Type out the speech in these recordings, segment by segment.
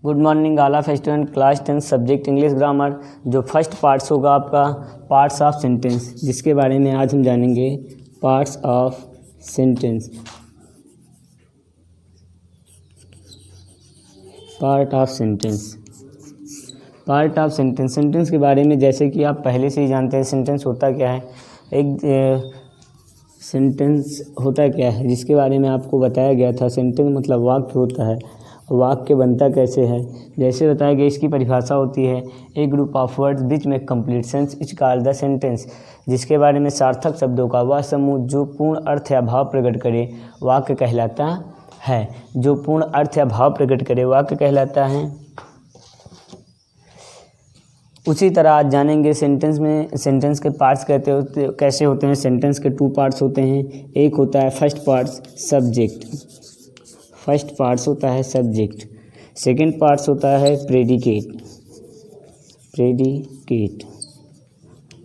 Good morning all of student class 10 subject English grammar. जो first parts होगा आपका parts of sentence, जिसके बारे में आज हम जानेंगे। Parts of sentence, part of sentence, part of sentence. Sentence के बारे में जैसे कि आप पहले से ही जानते हैं, सेंटेंस होता क्या है। एक सेंटेंस होता क्या है जिसके बारे में आपको बताया गया था। सेंटेंस मतलब वाक्य होता है। वाक्य बनता कैसे है, जैसे बताया गया इसकी परिभाषा होती है। ए ग्रुप ऑफ वर्ड्स विच में complete sense is called the sentence. जिसके बारे में सार्थक शब्दों का वह समूह जो पूर्ण अर्थ या भाव प्रकट करे वाक्य कहलाता है। जो पूर्ण अर्थ या भाव प्रकट करे वाक्य कहलाता है। उसी तरह आज जानेंगे सेंटेंस में सेंटेंस के पार्ट्स कैसे होते हैं। सेंटेंस के 2 पार्ट्स होते हैं। एक होता है first parts subject, first parts होता है सब्जेक्ट। सेकंड पार्ट्स होता है प्रेडिकेट, प्रेडिकेट।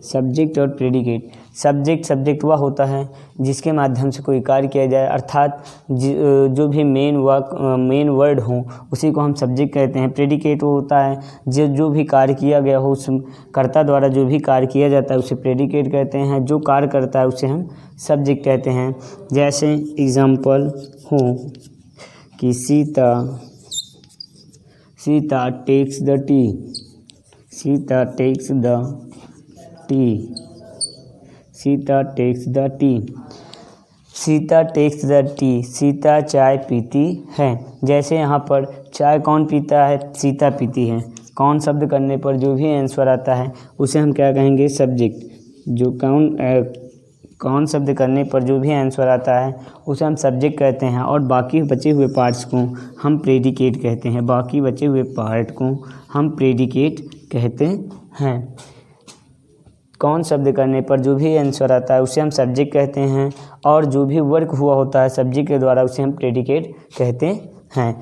सब्जेक्ट और प्रेडिकेट। सब्जेक्ट वह होता है जिसके माध्यम से कोई कार्य किया जाए, अर्थात जो भी मेन वर्ड हो उसी को हम सब्जेक्ट कहते हैं। प्रेडिकेट वो होता है जो भी कार्य किया गया हो, उस कर्ता द्वारा जो भी कार्य किया जाता है उसे प्रेडिकेट कहते हैं। जो कार्य करता है उसे हम सब्जेक्ट कहते हैं। जैसे एग्जाम्पल हो कि Sita takes the tea, Sita takes the tea, Sita takes the tea, Sita takes the tea. Sita चाय पीती है। जैसे यहाँ पर चाय कौन पीता है, सीता पीती है। कौन शब्द करने पर जो भी आंसर आता है उसे हम क्या कहेंगे, सब्जेक्ट। जो कौन शब्द करने पर जो भी आंसर आता है उसे हम सब्जेक्ट कहते हैं। और बाकी बचे हुए पार्ट्स को हम प्रेडिकेट कहते हैं। बाकी बचे हुए पार्ट को हम प्रेडिकेट कहते हैं। कौन शब्द करने पर जो भी आंसर आता है उसे हम सब्जेक्ट कहते हैं। और जो भी वर्क हुआ होता है सब्जेक्ट के द्वारा उसे हम प्रेडिकेट कहते हैं।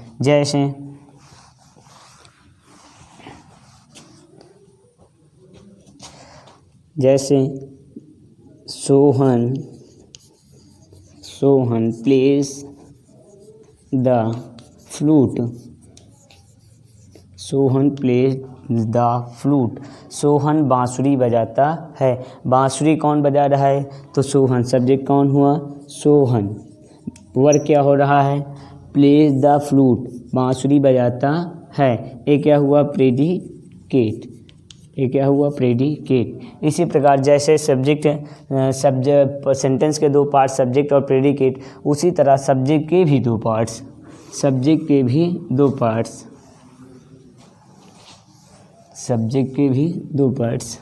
जैसे Sohan place the flute, Sohan place the flute. Sohan बांसुरी बजाता है। बांसुरी कौन बजा रहा है, तो सोहन। सब्जेक्ट कौन हुआ, सोहन। वर्क क्या हो रहा है, प्लेस द फ्लूट, बांसुरी बजाता है। ये क्या हुआ, प्रेडिकेट। ये क्या हुआ, प्रेडिकेट। इसी प्रकार जैसे सब्जेक्ट सेंटेंस के 2 पार्ट सब्जेक्ट और प्रेडिकेट, उसी तरह सब्जेक्ट के भी 2 पार्ट्स, सब्जेक्ट के भी 2 पार्ट्स, सब्जेक्ट के भी 2 पार्ट्स।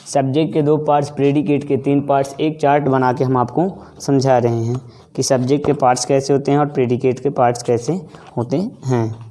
सब्जेक्ट के 2 पार्ट्स, प्रेडिकेट के 3 पार्ट्स। एक चार्ट बना के हम आपको समझा रहे हैं कि सब्जेक्ट के पार्ट्स कैसे होते हैं और प्रेडिकेट के पार्ट्स कैसे होते हैं।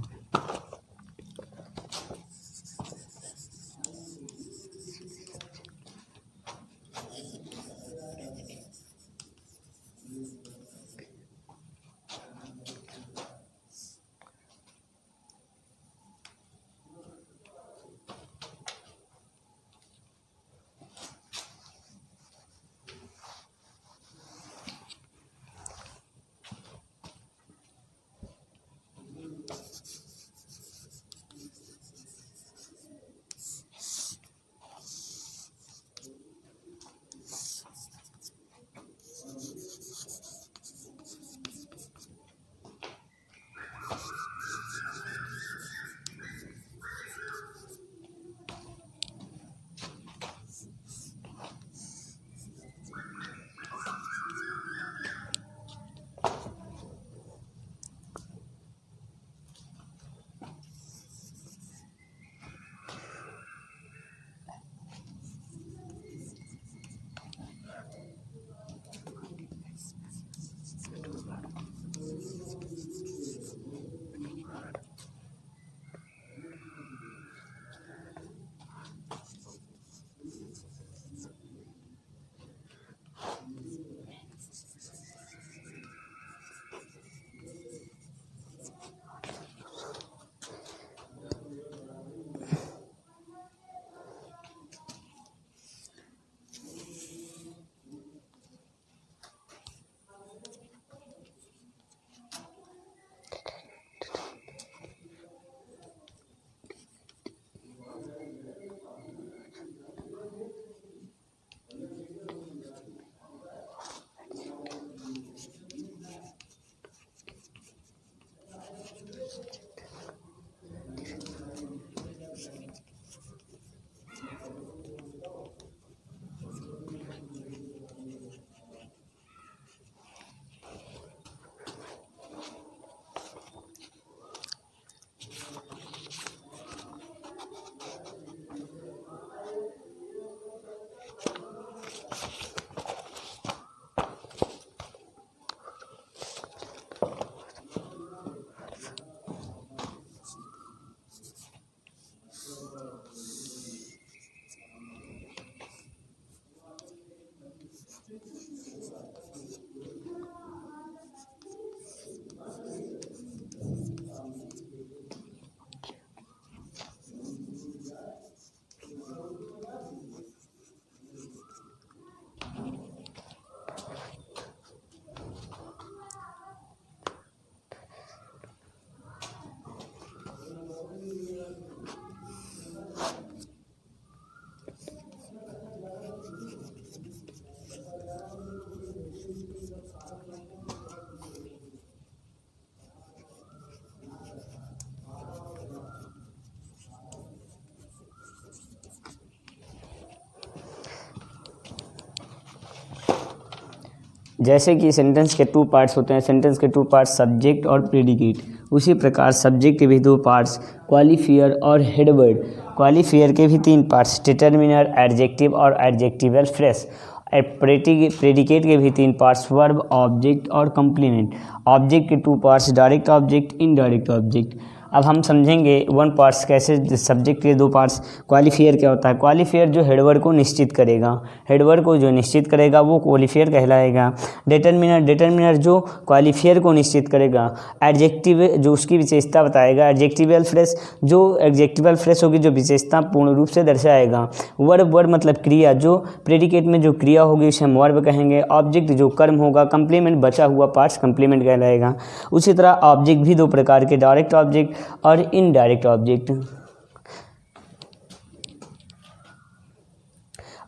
जैसे कि सेंटेंस के 2 पार्ट्स होते हैं, सेंटेंस के 2 पार्ट्स सब्जेक्ट और प्रेडिकेट, उसी प्रकार सब्जेक्ट के भी 2 पार्ट्स क्वालिफायर और हेडवर्ड। क्वालिफायर के भी 3 पार्ट्स डिटरमिनर, एडजेक्टिव और एडजेक्टिवल फ्रेज। प्रेडिकेट के भी 3 पार्ट्स वर्ब, ऑब्जेक्ट और कम्प्लीमेंट। ऑब्जेक्ट के 2 parts direct object, indirect object. अब हम समझेंगे 1 पार्ट्स कैसे, सब्जेक्ट के 2 पार्ट्स। क्वालिफायर क्या होता है? क्वालिफायर जो हेडवर्ड को निश्चित करेगा, हेडवर्ड को जो निश्चित करेगा वो क्वालिफायर कहलाएगा। डिटरमिनर जो क्वालिफायर को निश्चित करेगा। एडजेक्टिव जो उसकी विशेषता बताएगा। एडजेक्टिवल फ्रेज जो एडजेक्टिवल फ्रेज होगी जो विशेषता पूर्ण रूप से दर्शाएगा। वर्ब मतलब क्रिया, जो प्रेडिकेट में जो क्रिया होगी उसे हम वर्ब कहेंगे। ऑब्जेक्ट जो कर्म होगा। कंप्लीमेंट बचा हुआ पार्ट्स कंप्लीमेंट कहलाएगा। उसी तरह ऑब्जेक्ट भी 2 प्रकार के, डायरेक्ट ऑब्जेक्ट और इनडायरेक्ट ऑब्जेक्ट।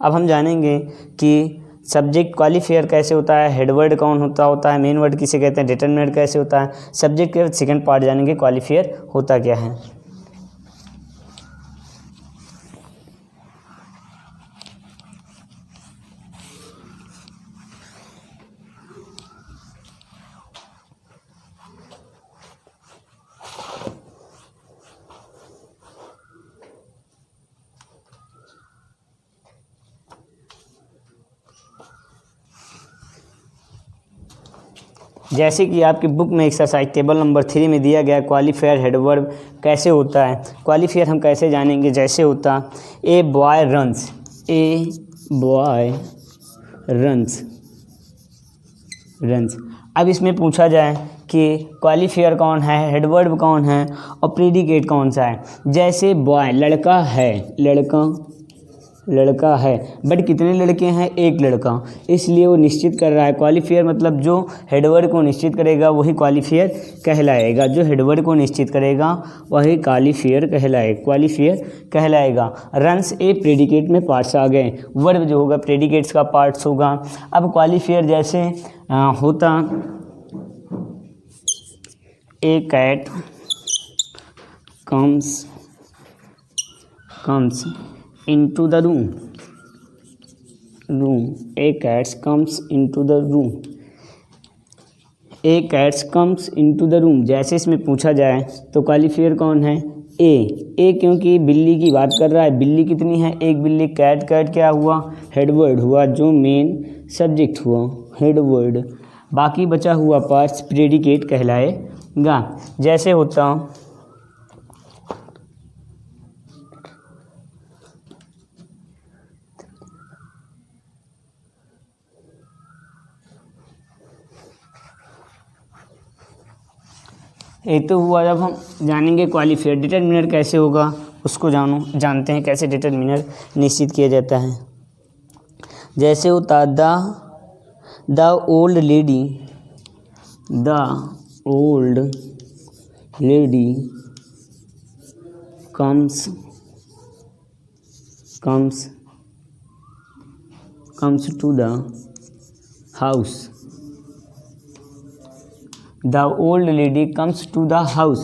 अब हम जानेंगे कि सब्जेक्ट क्वालिफायर कैसे होता है, हेडवर्ड कौन होता है, मेन वर्ड किसे कहते हैं, डिटरमिनर कैसे होता है। सब्जेक्ट के सेकंड पार्ट जानेंगे क्वालिफायर होता क्या है। जैसे कि आपकी बुक में एक्सरसाइज टेबल नंबर 3 में दिया गया क्वालिफायर हेडवर्ब कैसे होता है। क्वालिफायर हम कैसे जानेंगे, जैसे होता a boy runs, a boy runs. अब इसमें पूछा जाए कि क्वालिफायर कौन है, हेडवर्ब कौन है और प्रेडिकेट कौन सा है। जैसे बॉय लड़का है, लड़का है, बट कितने लड़के हैं, एक लड़का, इसलिए वो निश्चित कर रहा है। क्वालिफायर मतलब जो हेडवर्ड को निश्चित करेगा वही क्वालिफायर कहलाएगा। जो हेडवर्ड को निश्चित करेगा वही क्वालिफायर कहलाएगा। रन्स ए प्रेडिकेट में पार्ट्स आ गए। वर्ब जो होगा प्रेडिकेट्स का पार्ट्स होगा। अब क्वालिफायर जैसे होता a cat comes into the room, a cat comes into the room, a cat comes into the room। जैसे इसमें पूछा जाए तो क्वालिफायर कौन है, ए क्योंकि बिल्ली की बात कर रहा है। बिल्ली कितनी है, एक बिल्ली। कैट क्या हुआ, हेडवर्ड हुआ, जो मेन सब्जेक्ट हुआ हेडवर्ड। बाकी बचा हुआ पार्ट्स प्रेडिकेट कहलाएगा। जैसे होता एक तो हुआ। जब हम जानेंगे क्वालिफायर, डिटरमिनर कैसे होगा उसको जानते हैं कैसे डिटरमिनर निश्चित किया जाता है। जैसे होता the old lady comes to the house. The old lady comes to the house,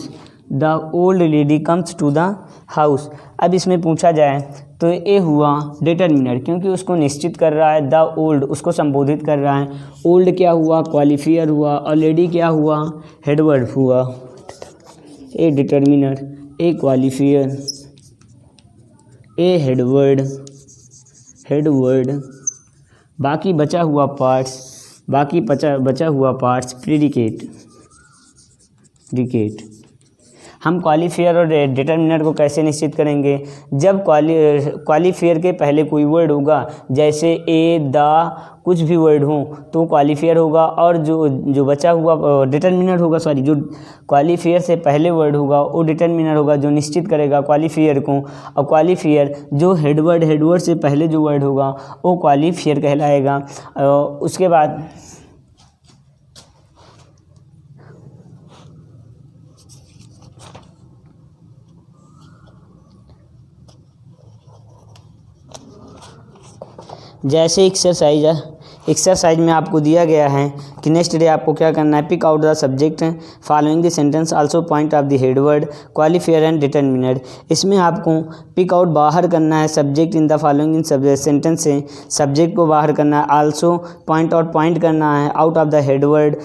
the old lady comes to the house। अब इसमें पूछा जाए तो ये हुआ डिटरमिनर, क्योंकि उसको निश्चित कर रहा है। द ओल्ड उसको संबोधित कर रहा है। ओल्ड क्या हुआ, क्वालिफायर हुआ, और लेडी क्या हुआ, हेडवर्ड हुआ। ए डिटरमिनर, ए क्वालिफायर, ए हेडवर्ड। बाकी बचा हुआ पार्ट्स प्रेडिकेट। हम क्वालिफायर और डिटरमिनर को कैसे निश्चित करेंगे, जब क्वालिफायर के पहले कोई वर्ड होगा, जैसे ए द कुछ भी वर्ड हो तो क्वालिफायर होगा, और जो बचा हुआ डिटरमिनर होगा, जो क्वालिफायर से पहले वर्ड होगा वो डिटरमिनर होगा, जो निश्चित करेगा क्वालिफायर को। और क्वालिफायर जो हेडवर्ड से पहले जो वर्ड होगा वो क्वालिफायर कहलाएगा। उसके बाद जैसे एक्सरसाइज में आपको दिया गया है कि नेक्स्ट डे आपको क्या करना है, pick out the subject following the sentence, also point of the head word, qualifier and determiner. इसमें आपको पिक आउट बाहर करना है subject in the following in sentence से सब्जेक्ट को बाहर करना है, आल्सो पॉइंट आउट पॉइंट करना है out of the head word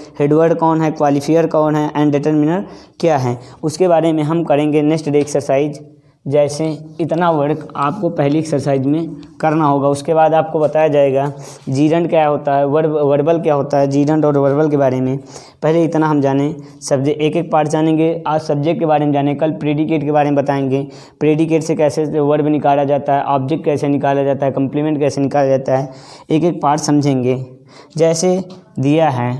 कौन है, क्वालिफायर कौन है एंड डिटरमिनर क्या है, उसके बारे में हम करेंगे नेक्स्ट डे एक्सरसाइज। जैसे इतना वर्क आपको पहली एक्सरसाइज में करना होगा, उसके बाद आपको बताया जाएगा जीरंड क्या होता है, वर्बल क्या होता है, जीरंड और वर्बल के बारे में। पहले इतना हम जाने, सब्जेक्ट एक एक पार्ट जानेंगे। आज सब्जेक्ट के बारे में जाने, कल प्रेडिकेट के बारे में बताएंगे, प्रेडिकेट से कैसे वर्ब निकाला जाता है, ऑब्जेक्ट कैसे निकाला जाता है, कंप्लीमेंट कैसे निकाला जाता है, एक एक पार्ट समझेंगे। जैसे दिया है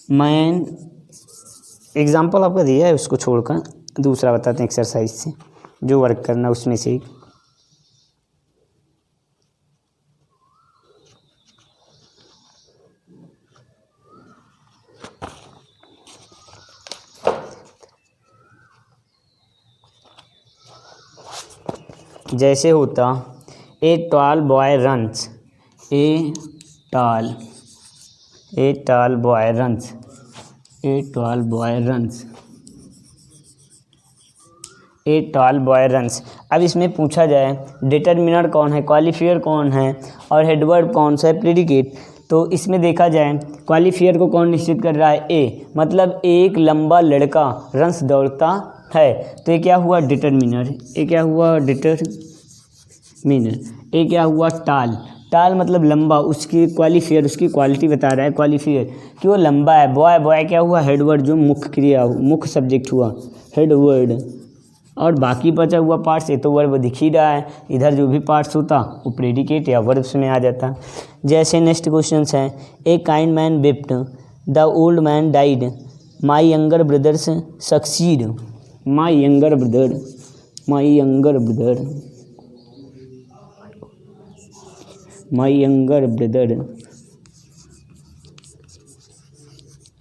मैन, एग्जाम्पल आपका दिया है, उसको छोड़कर दूसरा बताते हैं एक्सरसाइज से जो वर्क करना उसमें से। जैसे होता a tall boy runs, a tall boy runs, a tall boy runs, a tall boy runs. अब इसमें पूछा जाए डिटरमिनर कौन है, क्वालिफायर कौन है और हेडवर्ड कौन सा है, प्रेडिकेट। तो इसमें देखा जाए क्वालिफायर को कौन निश्चित कर रहा है, ए, मतलब एक लंबा लड़का रन्स दौड़ता है, तो ये क्या हुआ डिटरमिनर, ये क्या हुआ डिटरमिनर। ये क्या हुआ टाल मतलब लंबा, उसकी क्वालिफायर उसकी क्वालिटी बता रहा है क्वालिफायर कि वो लंबा है। बॉय क्या हुआ हेडवर्ड, जो मुख्य क्रिया मुख्य सब्जेक्ट हुआ हेडवर्ड, और बाकी बचा हुआ पार्ट्स ये तो वर्ब दिख ही रहा है, इधर जो भी पार्ट्स होता वो प्रेडिकेट या वर्ब्स में आ जाता। जैसे नेक्स्ट क्वेश्चन है, a kind man wept, the old man died, my younger brothers succeed, my younger brother, my younger brother, my younger brother,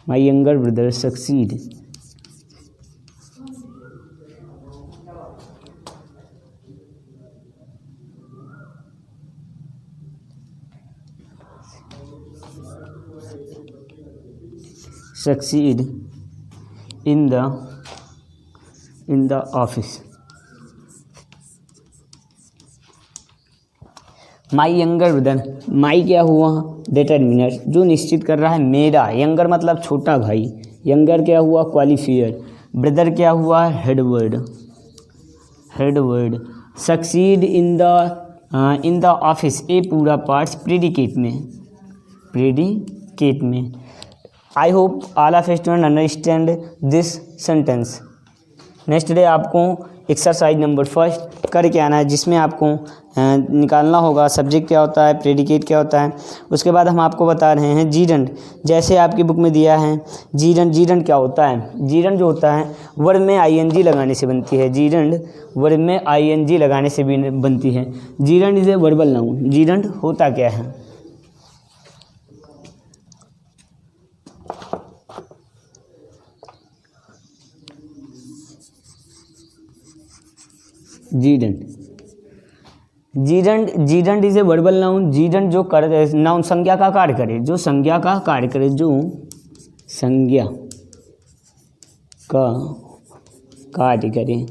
my younger brother succeed. succeed in the office। My younger brother, my क्या हुआ determiner जो निश्चित कर रहा है मेरा, younger मतलब छोटा भाई, यंगर क्या हुआ क्वालिफायर, ब्रदर क्या हुआ headword, succeed in the office, ए पूरा पार्ट्स प्रेडिकेट में। I hope all of student understand this sentence. Next day आपको एक्सरसाइज नंबर 1 करके आना है, जिसमें आपको निकालना होगा सब्जेक्ट क्या होता है, प्रेडिकेट क्या होता है। उसके बाद हम आपको बता रहे हैं जीरंड, जैसे आपकी बुक में दिया है जीरंड क्या होता है। जीरंड जो होता है वर्ब में आईएनजी लगाने से बनती है, जीरंड वर्ब में आईएनजी लगाने से भी बनती है। Gerund is a verbal noun. Gerund होता क्या है, gerund is a verbal noun. Gerund जो कर नाउन संज्ञा का कार्य करे, जो संज्ञा का कार्य करे, जो संज्ञा का कार्य करे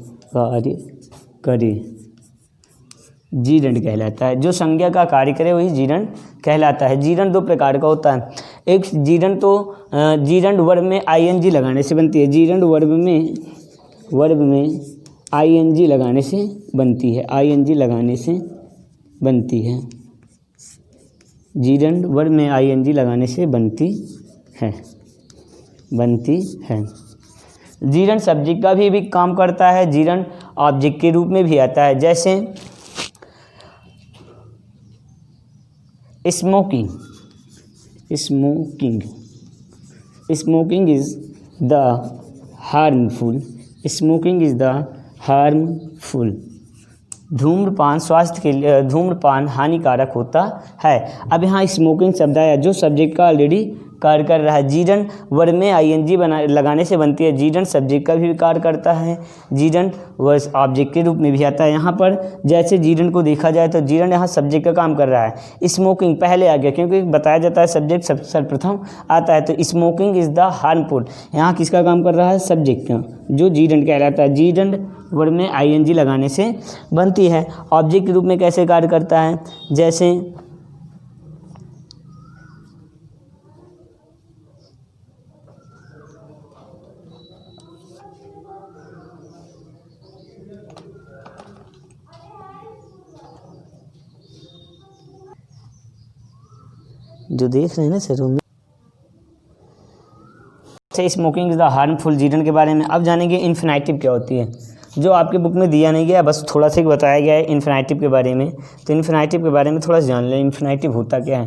जीरंड कहलाता है। जो संज्ञा का कार्य करे वही जीरंड कहलाता है। जीरंड 2 प्रकार का होता है। एक जीरंड जीरंड वर्ब में आईएनजी लगाने से बनती है। जीरंड वर्ब में आईएनजी लगाने से बनती है, आईएनजी लगाने से बनती है। जीरंड वर्ब में आईएनजी लगाने से बनती है। जीरंड सब्जेक्ट का भी काम करता है, जीरंड ऑब्जेक्ट के रूप में भी आता है। जैसे smoking is the harmful, smoking is the harmful. धूम्रपान स्वास्थ्य के लिए, धूम्रपान हानिकारक होता है। अब यहाँ स्मोकिंग शब्द आया जो सब्जेक्ट का ऑलरेडी कार्य कर रहा है। जीडंट वर्ब में आईएनजी लगाने से बनती है। जीडंट सब्जेक्ट का भी कार्य करता है। जीडंट वर्ब ऑब्जेक्ट के रूप में भी आता है। यहाँ पर जैसे जीडंट को देखा जाए तो जीडंट यहाँ सब्जेक्ट का काम कर रहा है। स्मोकिंग पहले आ गया क्योंकि बताया जाता है सब्जेक्ट सर्वप्रथम आता है, तो स्मोकिंग इज़ द हार्मफुल यहाँ किसका काम कर रहा है, सब्जेक्ट का, जो जीडंट कहलाता है। जीडंट वर्ब में आईएनजी लगाने से बनती है। ऑब्जेक्ट के रूप में कैसे कार्य करता है, जैसे जो देख रहे हैं ना सर में स्मोकिंग इज़ द हार्मफुल जीडंट के बारे में। अब जानेंगे इन्फिनेटिव क्या होती है, जो आपके बुक में दिया नहीं गया, बस थोड़ा सा ही बताया गया है इन्फिनेटिव के बारे में। तो इन्फिनेटिव के बारे में थोड़ा सा जान लें, इन्फिनेटिव होता क्या है।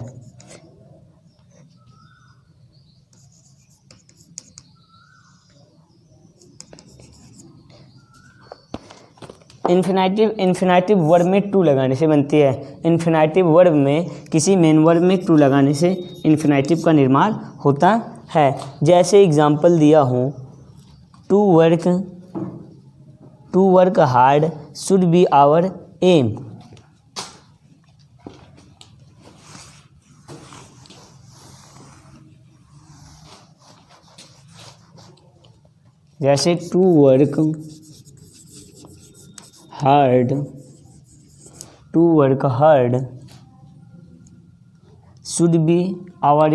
इन्फिनेटिव वर्ब में टू लगाने से बनती है। इन्फिनेटिव वर्ब में किसी मेन वर्ब में टू लगाने से इन्फिनेटिव का निर्माण होता है। जैसे एग्जाम्पल दिया हूँ, to work hard should be our aim. जैसे to work hard should be our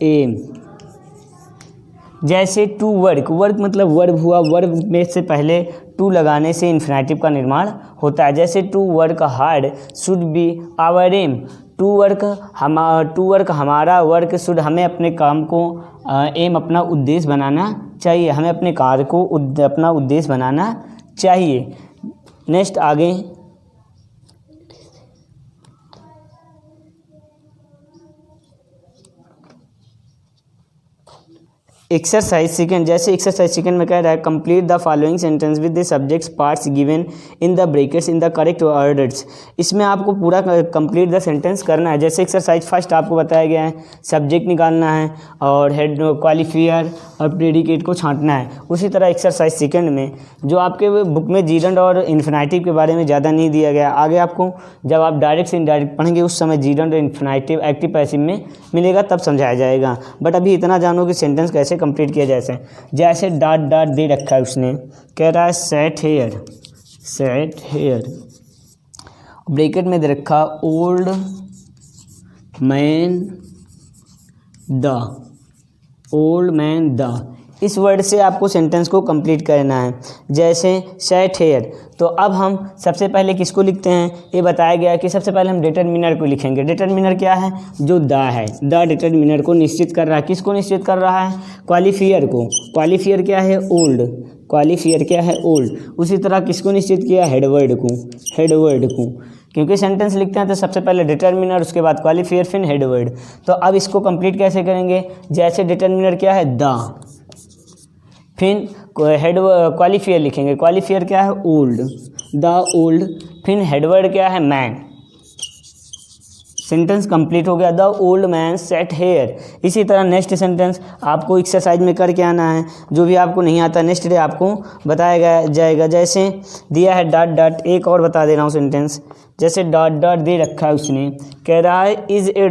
aim, जैसे टू वर्क मतलब वर्ब हुआ, वर्ब में से पहले टू लगाने से इन्फिनेटिव का निर्माण होता है। जैसे to work hard should be our aim, to work हमारा, वर्क शुड हमें अपने काम को, एम अपना उद्देश्य बनाना चाहिए, हमें अपने कार्य को अपना उद्देश्य बनाना चाहिए। नेक्स्ट आगे एक्सरसाइज सेकंड। जैसे एक्सरसाइज सेकंड में कह रहा है complete the following sentence with the subjects parts given in the brackets in the correct orders. इसमें आपको पूरा कंप्लीट द सेंटेंस करना है। जैसे एक्सरसाइज फर्स्ट आपको बताया गया है सब्जेक्ट निकालना है और हेड क्वालिफायर और प्रेडिकेट को छांटना है। उसी तरह एक्सरसाइज सेकंड में जो आपके बुक में जीडंट और इन्फिनेटिव के बारे में ज़्यादा नहीं दिया गया, आगे आपको जब आप डायरेक्ट से इनडायरेक्ट पढ़ेंगे उस समय जीडंट और इन्फिनेटिव एक्टिव पैसिव में मिलेगा, तब समझाया जाएगा। बट अभी इतना जानो कि सेंटेंस कैसे कंप्लीट किया जाए। जैसे डॉट डॉट दे रखा है, उसने कह रहा है सेट हेयर, ब्रैकेट में दे रखा ओल्ड मैन द। इस वर्ड से आपको सेंटेंस को कंप्लीट करना है। जैसे सेट हेयर, तो अब हम सबसे पहले किसको लिखते हैं, ये बताया गया है कि सबसे पहले हम डिटरमिनर को लिखेंगे। डिटरमिनर क्या है, जो द है, द डिटरमिनर को निश्चित कर रहा है। किसको निश्चित कर रहा है, क्वालिफायर को। क्वालिफायर क्या है, ओल्ड। उसी तरह किसको निश्चित किया, हेडवर्ड को। क्योंकि सेंटेंस लिखते हैं तो सबसे पहले डिटरमिनर, उसके बाद क्वालिफायर, फिर हेडवर्ड। तो अब इसको कंप्लीट कैसे करेंगे, जैसे डिटरमिनर क्या है, द, फिर हेड क्वालिफायर लिखेंगे। क्वालिफायर क्या है, ओल्ड, द ओल्ड, फिर हेडवर्ड क्या है, मैन। सेंटेंस कंप्लीट हो गया, the old man sat here. इसी तरह नेक्स्ट सेंटेंस आपको एक्सरसाइज में करके आना है। जो भी आपको नहीं आता नेक्स्ट डे आपको बताया जाएगा। जैसे दिया है डॉट डॉट, एक और बता दे रहा हूँ सेंटेंस। जैसे डॉट डॉट दे रखा है, उसने कह रहा है इज़ ए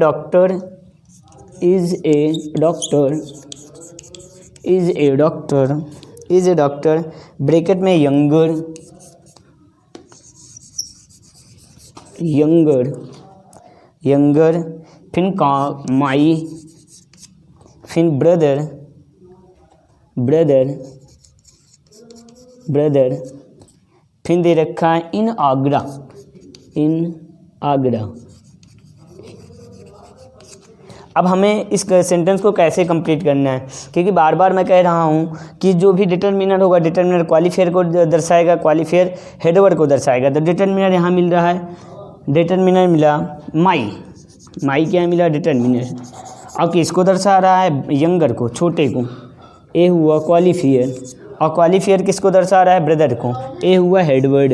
डॉक्टर, ब्रैकेट में यंगर, फिर माई, फिर ब्रदर, फिर दे रखा है इन आगरा। अब हमें इस सेंटेंस को कैसे कंप्लीट करना है, क्योंकि बार बार मैं कह रहा हूँ कि जो भी डिटरमिनर होगा, डिटरमिनर क्वालिफायर को दर्शाएगा, क्वालिफायर हेडवर्ड को दर्शाएगा। तो डिटरमिनर यहाँ मिल रहा है, डिटरमिनर मिला माई क्या मिला, डिटरमिनर। अब किसको दर्शा रहा है, यंगर को, छोटे को, ए हुआ क्वालिफायर। और क्वालिफायर किसको दर्शा रहा है, ब्रदर को, ए हुआ हेडवर्ड।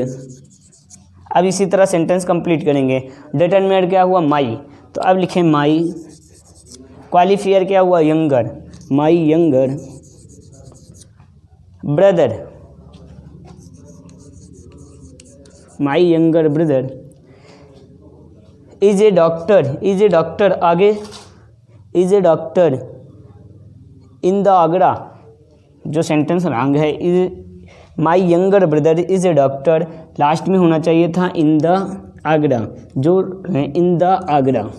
अब इसी तरह सेंटेंस कंप्लीट करेंगे। डिटरमिनर क्या हुआ माई, तो अब लिखें माई। क्वालिफायर क्या हुआ younger, my younger brother, my younger brother is a doctor, is a doctor आगे is a doctor in the Agra, जो सेंटेंस रॉन्ग है, is my younger brother is a doctor, last में होना चाहिए था इन द आगरा, जो है इन द आगरा।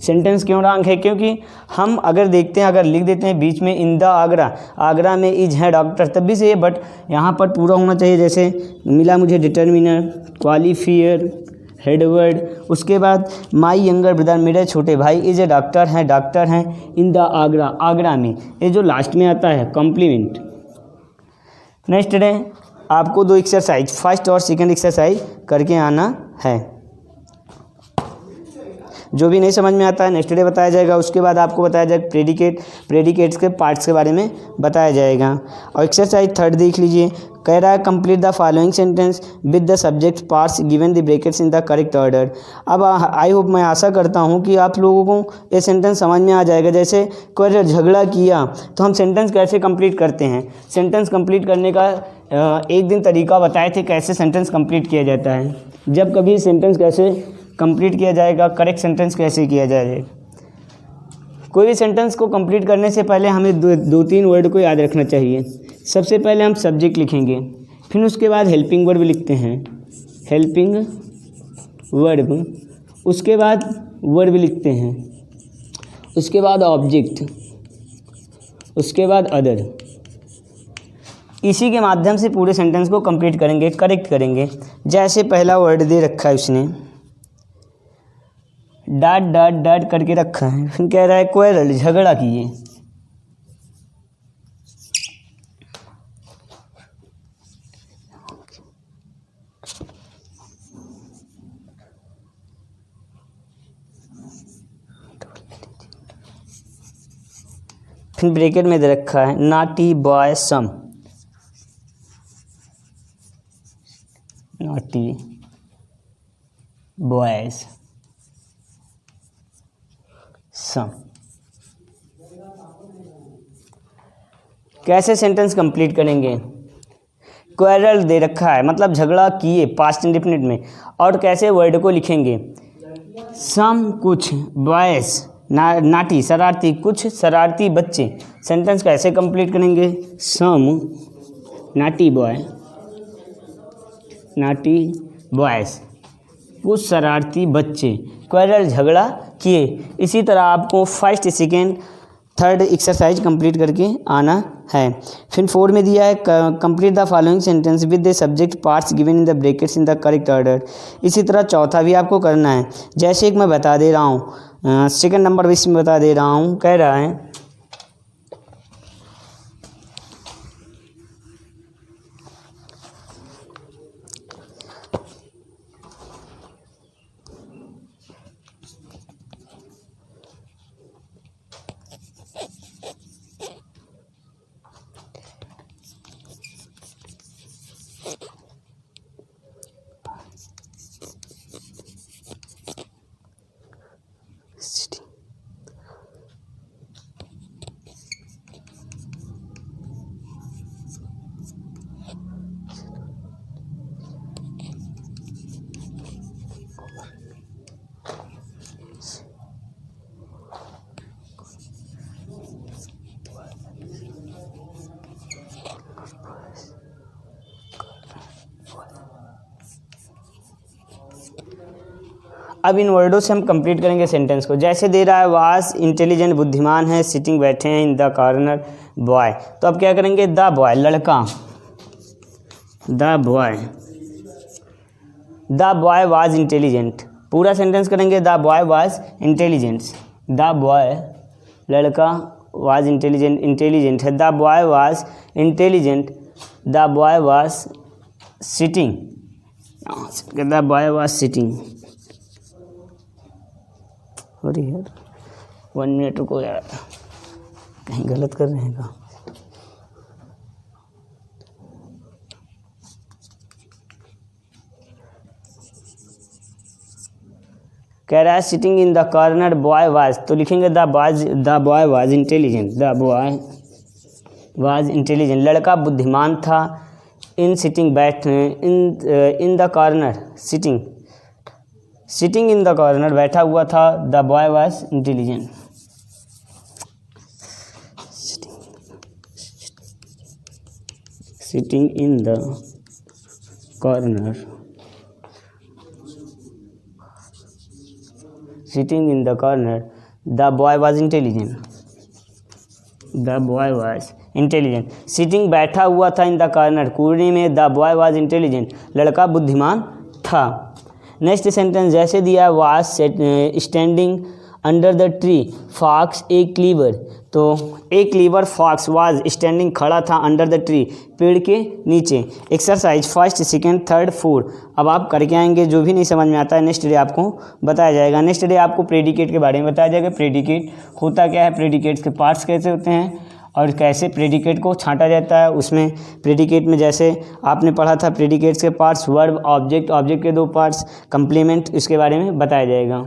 सेंटेंस क्यों रॉन्ग है, क्योंकि हम अगर देखते हैं, अगर लिख देते हैं बीच में इन द आगरा, आगरा में इज है डॉक्टर तब भी से, बट यहाँ पर पूरा होना चाहिए। जैसे मिला मुझे डिटरमिनर, क्वालिफायर, हेडवर्ड, उसके बाद माई यंगर ब्रदर मेरे छोटे भाई इज ए डॉक्टर हैं, डॉक्टर हैं इन द आगरा, आगरा में, ये जो लास्ट में आता है कॉम्प्लीमेंट। नेक्स्ट डे आपको 2 एक्सरसाइज, फर्स्ट और सेकंड एक्सरसाइज करके आना है। जो भी नहीं समझ में आता है नेक्स्ट डे बताया जाएगा। उसके बाद आपको बताया जाएगा प्रेडिकेट्स के पार्ट्स के बारे में बताया जाएगा। और एक्सरसाइज 3 देख लीजिए, कह रहा है complete the following sentence with the subject parts given the brackets in the correct order. अब आई होप, मैं आशा करता हूँ कि आप लोगों को ये सेंटेंस समझ में आ जाएगा। जैसे कोई झगड़ा किया तो हम सेंटेंस कैसे कंप्लीट करते हैं। सेंटेंस कंप्लीट करने का एक दिन तरीका बताए थे कैसे सेंटेंस कंप्लीट किया जाता है। जब कभी सेंटेंस कैसे कंप्लीट किया जाएगा, करेक्ट सेंटेंस कैसे किया जाएगा। कोई भी सेंटेंस को कंप्लीट करने से पहले हमें 2-3 वर्ड को याद रखना चाहिए। सबसे पहले हम सब्जेक्ट लिखेंगे, फिर उसके बाद हेल्पिंग वर्ब लिखते हैं, हेल्पिंग वर्ब, उसके बाद वर्ब लिखते हैं, उसके बाद ऑब्जेक्ट, उसके बाद अदर। इसी के माध्यम से पूरे सेंटेंस को कंप्लीट करेंगे, करेक्ट करेंगे। जैसे पहला वर्ड दे रखा है उसने, डाट डाट डाट करके रखा है, फिर कह रहा है क्वेरल झगड़ा किए, फिर ब्रैकेट में दे रखा है नॉटी बॉय सम, नॉटी बॉयज सम। कैसे सेंटेंस कंप्लीट करेंगे। क्वेरल दे रखा है मतलब झगड़ा किए पास्ट इंडेफिनिट में, और कैसे वर्ड को लिखेंगे। सम कुछ, बॉयज नाटी शरारती, कुछ शरारती बच्चे। सेंटेंस कैसे कंप्लीट करेंगे। सम नाटी बॉय, नाटी बॉयज, कुछ शरारती बच्चे क्वेरल झगड़ा किए। इसी तरह आपको first second third exercise complete करके आना है। फिर 4 में दिया है complete the following sentence with the subject parts given in the brackets in the correct order. इसी तरह चौथा भी आपको करना है। जैसे एक मैं बता दे रहा हूँ, सेकंड नंबर भी इसमें बता दे रहा हूँ। कह रहा है अब इन वर्डों से हम कंप्लीट करेंगे सेंटेंस को। जैसे दे रहा है वाज इंटेलिजेंट बुद्धिमान है, सिटिंग बैठे हैं, इन द कॉर्नर बॉय। तो अब क्या करेंगे, द बॉय लड़का, द बॉय वाज इंटेलिजेंट। पूरा सेंटेंस करेंगे the boy was intelligent, the boy लड़का वाज इंटेलिजेंट, इंटेलिजेंट है, the boy was intelligent, the boy was sitting, the boy was sitting. अरे यार 1 मिनट रुको यार, कहीं गलत कर रहे हैं का। कह रहा है sitting in the corner boy was, तो लिखेंगे the boy was intelligent, the boy was intelligent, लड़का बुद्धिमान था। In sitting in the corner, sitting in the corner बैठा हुआ था, the boy was intelligent. Sitting in the corner, sitting in the corner, the boy was intelligent, the boy was intelligent. Sitting बैठा हुआ था in the corner, कोने में, the boy was intelligent, लड़का बुद्धिमान था। नेक्स्ट सेंटेंस जैसे दिया, was standing under the tree fox a clever, तो a clever fox was standing खड़ा था अंडर द ट्री, पेड़ के नीचे। Exercise first second third fourth, अब आप करके आएंगे, जो भी नहीं समझ में आता है नेक्स्ट डे आपको बताया जाएगा। नेक्स्ट डे आपको प्रेडिकेट के बारे में बताया जाएगा, प्रेडिकेट होता क्या है, प्रेडिकेट्स के पार्ट्स कैसे होते हैं और कैसे प्रेडिकेट को छांटा जाता है। उसमें प्रेडिकेट में जैसे आपने पढ़ा था प्रेडिकेट्स के पार्ट्स, वर्ब, ऑब्जेक्ट, ऑब्जेक्ट के दो पार्ट्स, कंप्लीमेंट, इसके बारे में बताया जाएगा।